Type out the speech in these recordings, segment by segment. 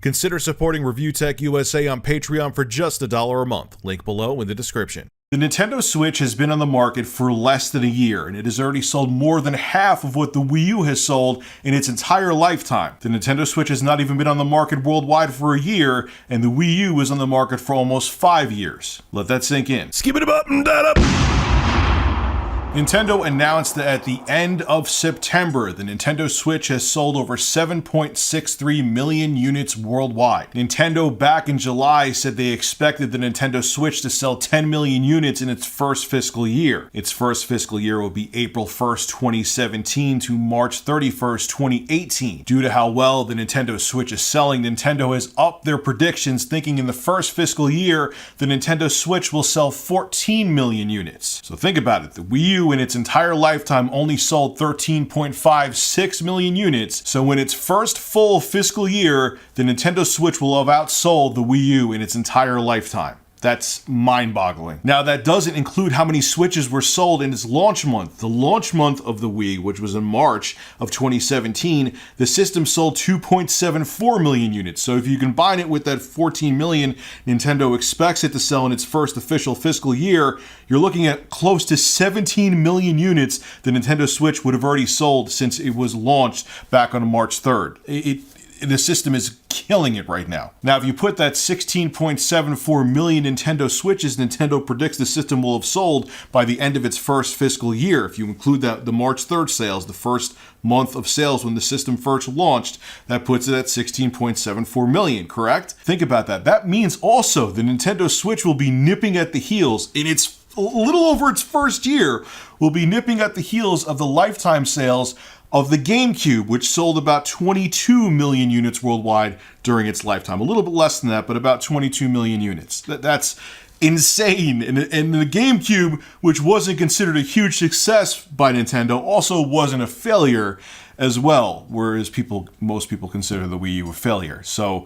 Consider supporting Review Tech USA on Patreon for just $1 a month. Link below in the description. The Nintendo Switch has been on the market for less than a year, and it has already sold more than half of what the Wii U has sold in its entire lifetime. The Nintendo Switch has not even been on the market worldwide for a year, and the Wii U was on the market for almost 5 years. Let that sink in. Skip it up and that up. Nintendo announced that at the end of September, the Nintendo Switch has sold over 7.63 million units worldwide. Nintendo back in July said they expected the Nintendo Switch to sell 10 million units in its first fiscal year. Its first fiscal year will be April 1st, 2017 to March 31st, 2018. Due to how well the Nintendo Switch is selling, Nintendo has upped their predictions, thinking in the first fiscal year, the Nintendo Switch will sell 14 million units. So think about it. The Wii U in its entire lifetime only sold 13.56 million units, so in its first full fiscal year, the Nintendo Switch will have outsold the Wii U in its entire lifetime. That's mind-boggling. Now, that doesn't include how many Switches were sold in its launch month. The launch month of the Wii, which was in March of 2017, the system sold 2.74 million units. So if you combine it with that 14 million Nintendo expects it to sell in its first official fiscal year, you're looking at close to 17 million units the Nintendo Switch would have already sold since it was launched back on March 3rd. The system is killing it right now. Now, if you put that 16.74 million Nintendo Switches Nintendo predicts the system will have sold by the end of its first fiscal year, if you include that the March 3rd sales, the first month of sales when the system first launched, that puts it at 16.74 million, correct? Think about that. That means also the Nintendo Switch will be nipping at the heels in its a little over its first year, will be nipping at the heels of the lifetime sales of the GameCube, which sold about 22 million units worldwide during its lifetime. A little bit less than that, but about 22 million units. That's insane. And the GameCube, which wasn't considered a huge success by Nintendo, also wasn't a failure as well, whereas most people consider the Wii U a failure. So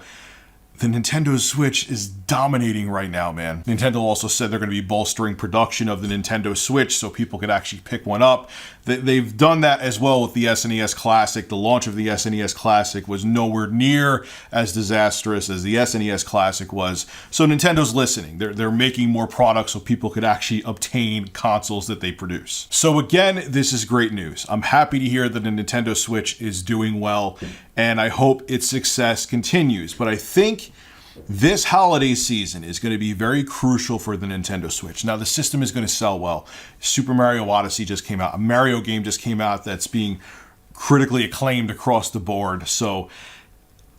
the Nintendo Switch is dominating right now, man. Nintendo also said they're going to be bolstering production of the Nintendo Switch so people could actually pick one up. They've done that as well with the SNES Classic. The launch of the SNES Classic was nowhere near as disastrous as the SNES Classic was. So Nintendo's listening. They're making more products so people could actually obtain consoles that they produce. So again, this is great news. I'm happy to hear that the Nintendo Switch is doing well, and I hope its success continues. But I think this holiday season is going to be very crucial for the Nintendo Switch. Now, the system is going to sell well. Super Mario Odyssey just came out. A Mario game just came out that's being critically acclaimed across the board. So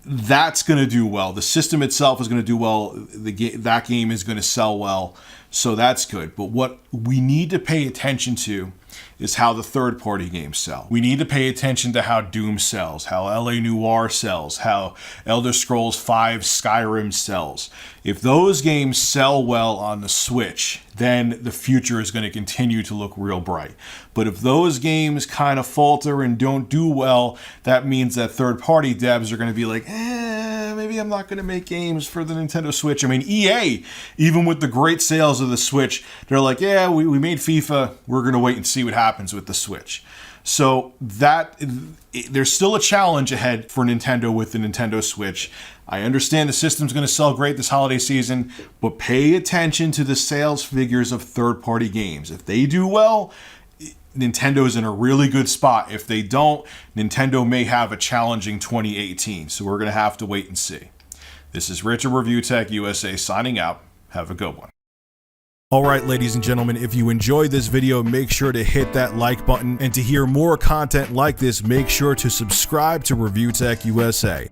that's going to do well. The system itself is going to do well. That game is going to sell well. So that's good. But what we need to pay attention to is how the third-party games sell. We need to pay attention to how Doom sells, how LA Noire sells, how Elder Scrolls V Skyrim sells. If those games sell well on the Switch, then the future is going to continue to look real bright. But if those games kind of falter and don't do well, that means that third-party devs are going to be like, maybe I'm not going to make games for the Nintendo Switch. I mean, EA, even with the great sales of the Switch, they're like, yeah, we made FIFA. We're going to wait and see what happens with the Switch. So there's still a challenge ahead for Nintendo with the Nintendo Switch. I understand the system's going to sell great this holiday season, but pay attention to the sales figures of third-party games. If they do well, Nintendo's in a really good spot. If they don't, Nintendo may have a challenging 2018. So we're going to have to wait and see. This is Rich of Review Tech USA signing out. Have a good one. Alright, ladies and gentlemen, if you enjoyed this video, make sure to hit that like button. And to hear more content like this, make sure to subscribe to Review Tech USA.